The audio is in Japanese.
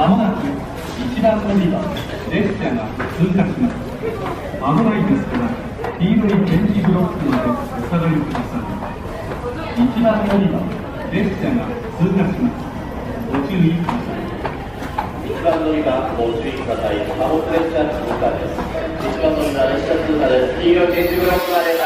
まもなく1番乗り場、列車が通過します。危ないですから、黄色い点字ブロックまでお下がりください。1番乗り場、列車が通過します。ご注意ください。1番乗り場、ご注意ください。貨物列車通過です。1番乗り場、列車通過です。黄色い点字ブロックまで